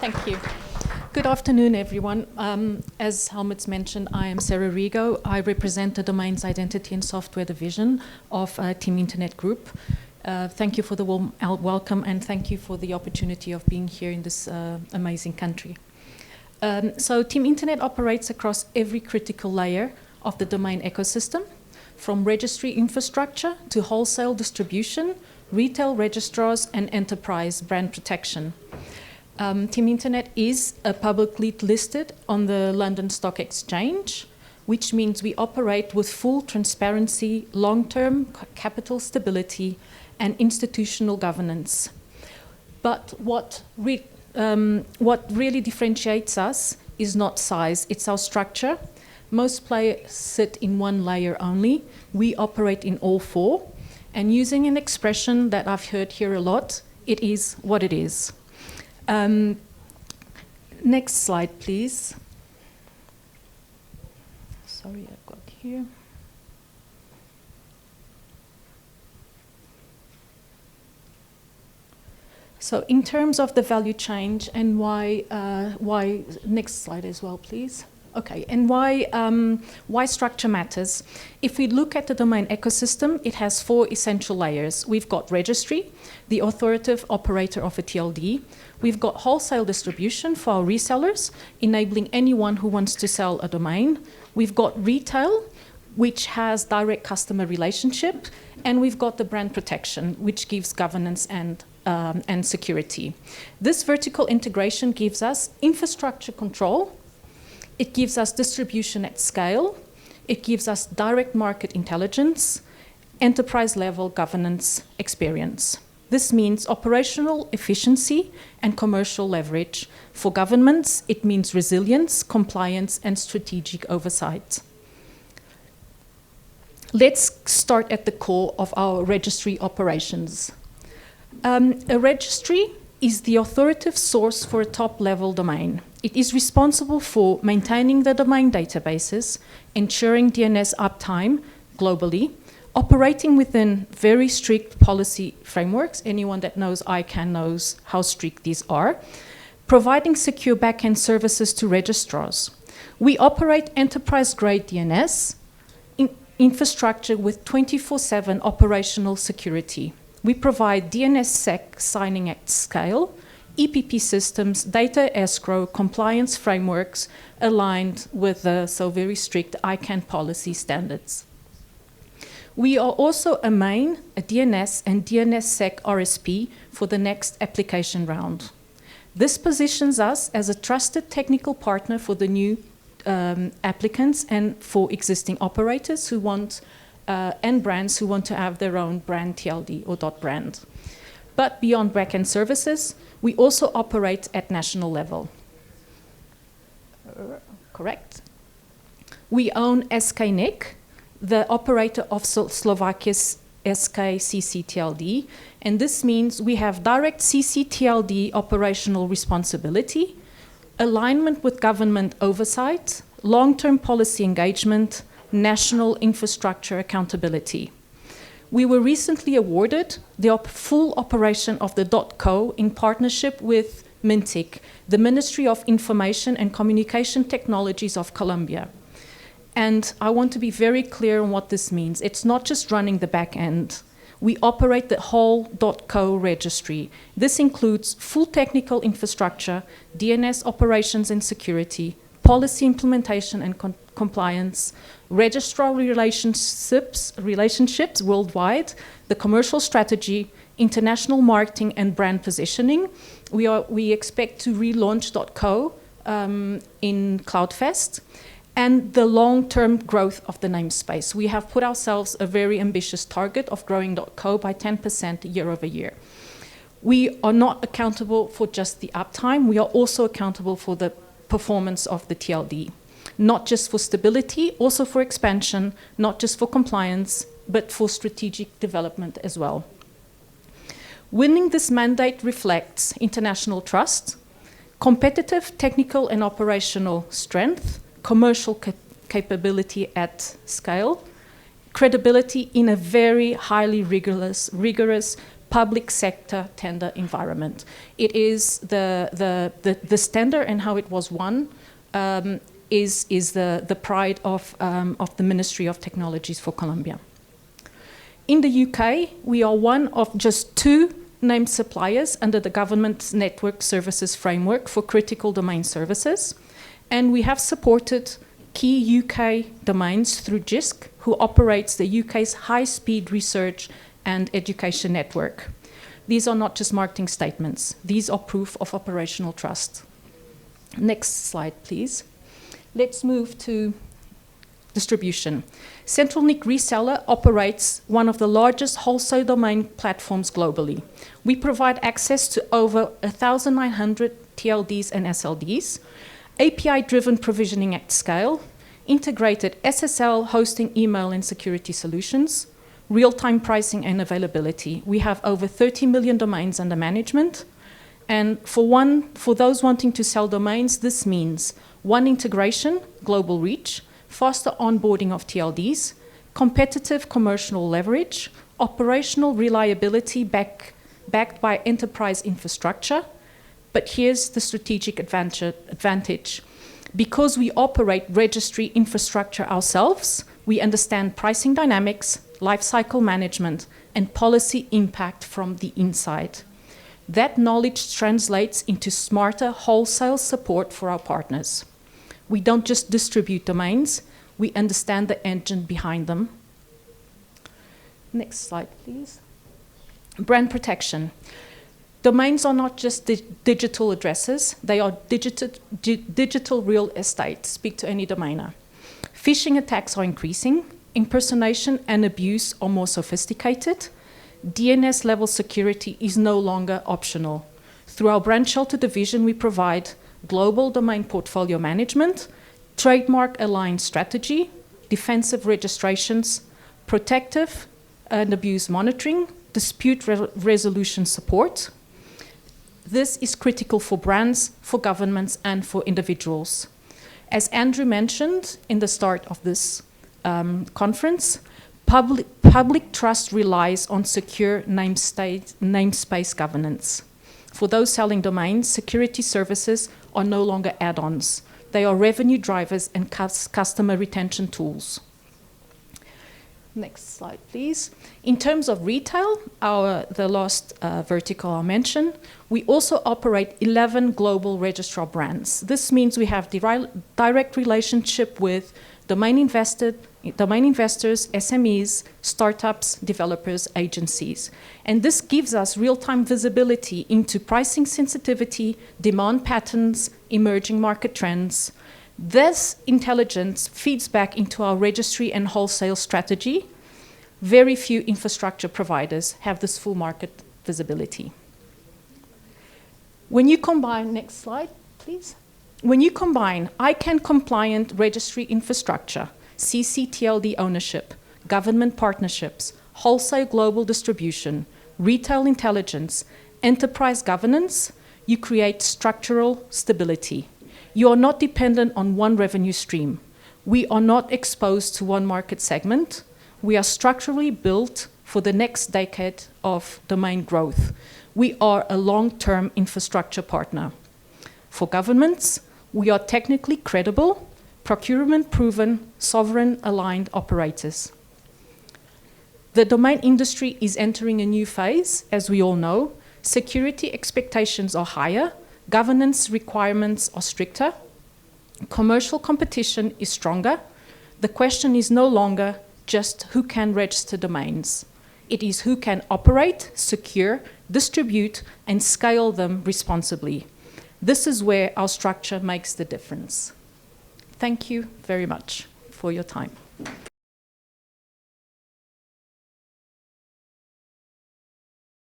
Thank you. Good afternoon, everyone. As Helmut's mentioned, I am Sara Rego. I represent the Domains Identity and Software Division of Team Internet Group. Thank you for the warm welcome, and thank you for the opportunity of being here in this amazing country. So Team Internet operates across every critical layer of the domain ecosystem, from registry infrastructure to wholesale distribution, retail registrars, and enterprise brand protection. Team Internet is publicly listed on the London Stock Exchange, which means we operate with full transparency, long-term capital stability, and institutional governance. But what really differentiates us is not size, it's our structure. Most players sit in one layer only. We operate in all four. And using an expression that I've heard here a lot, it is what it is. Next slide, please. Sorry, I've got here. So in terms of the value chain and why next slide as well, please. Okay, and why structure matters. If we look at the domain ecosystem, it has four essential layers. We've got registry, the authoritative operator of a TLD. We've got wholesale distribution for our resellers, enabling anyone who wants to sell a domain. We've got retail, which has direct customer relationship. And we've got the brand protection, which gives governance and security. This vertical integration gives us infrastructure control. It gives us distribution at scale. It gives us direct market intelligence, enterprise-level governance experience. This means operational efficiency and commercial leverage. For governments, it means resilience, compliance, and strategic oversight. Let's start at the core of our registry operations. A registry is the authoritative source for a top-level domain. It is responsible for maintaining the domain databases, ensuring DNS uptime globally, operating within very strict policy frameworks. Anyone that knows ICANN knows how strict these are, providing secure backend services to registrars. We operate enterprise-grade DNS infrastructure with 24/7 operational security. We provide DNSSEC signing at scale, EPP systems, data escrow, compliance frameworks aligned with the very strict ICANN policy standards. We are also a DNS and DNSSEC RSP for the next application round. This positions us as a trusted technical partner for the new applicants and for existing operators who want and brands who want to have their own brand TLD or .brand. But beyond backend services, we also operate at national level. Correct? We own SKNIC, the operator of Slovakia's SK CCTLD, and this means we have direct CCTLD operational responsibility, alignment with government oversight, long-term policy engagement, national infrastructure accountability. We were recently awarded the full operation of the .co in partnership with MINTIC, the Ministry of Information and Communication Technologies of Colombia. And I want to be very clear on what this means. It's not just running the back end. We operate the whole .co registry. This includes full technical infrastructure, DNS operations and security, policy implementation and compliance, registrar relationships worldwide, the commercial strategy, international marketing and brand positioning. We expect to relaunch .co in CloudFest, and the long-term growth of the namespace. We have put ourselves a very ambitious target of growing .co by 10% year over year. We are not accountable for just the uptime, we are also accountable for the performance of the TLD. Not just for stability, also for expansion, not just for compliance, but for strategic development as well. Winning this mandate reflects international trust, competitive technical and operational strength, commercial capability at scale, credibility in a very highly rigorous public sector tender environment. It is the tender and how it was won is the pride of the Ministry of Technologies for Colombia. In the UK, we are one of just 2 named suppliers under the government's Network Services Framework for critical domain services, and we have supported key UK domains through JISC, who operates the UK's high-speed research and education network. These are not just marketing statements. These are proof of operational trust. Next slide, please. Let's move to distribution. CentralNIC Reseller operates one of the largest wholesale domain platforms globally. We provide access to over 1,900 TLDs and SLDs, API-driven provisioning at scale, integrated SSL, hosting, email, and security solutions, real-time pricing and availability. We have over 30 million domains under management. And for those wanting to sell domains, this means one integration, global reach, faster onboarding of TLDs, competitive commercial leverage, operational reliability backed by enterprise infrastructure. But here's the strategic advantage. Because we operate registry infrastructure ourselves, we understand pricing dynamics, lifecycle management, and policy impact from the inside. That knowledge translates into smarter wholesale support for our partners. We don't just distribute domains, we understand the engine behind them. Next slide, please. Brand protection. Domains are not just digital addresses, they are digital real estate. Speak to any domainer. Phishing attacks are increasing, impersonation and abuse are more sophisticated, DNS level security is no longer optional. Through our brand shelter division, we provide global domain portfolio management, trademark aligned strategy, defensive registrations, protective and abuse monitoring, dispute resolution support. This is critical for brands, for governments, and for individuals. As Andrew mentioned in the start of this conference, public trust relies on secure namespace governance. For those selling domains, security services are no longer add-ons. They are revenue drivers and customer retention tools. Next slide, please. In terms of retail, the last vertical I'll mention, we also operate 11 global registrar brands. This means we have direct relationship with domain investors, SMEs, startups, developers, agencies. And this gives us real-time visibility into pricing sensitivity, demand patterns, emerging market trends. This intelligence feeds back into our registry and wholesale strategy. Very few infrastructure providers have this full market visibility. When you combine, next slide, please. When you combine ICANN compliant registry infrastructure, CCTLD ownership, government partnerships, wholesale global distribution, retail intelligence, enterprise governance, you create structural stability. You are not dependent on one revenue stream. We are not exposed to one market segment. We are structurally built for the next decade of domain growth. We are a long-term infrastructure partner. For governments, we are technically credible, procurement-proven, sovereign-aligned operators. The domain industry is entering a new phase, as we all know. Security expectations are higher, governance requirements are stricter, commercial competition is stronger. The question is no longer just who can register domains. It is who can operate, secure, distribute, and scale them responsibly. This is where our structure makes the difference. Thank you very much for your time.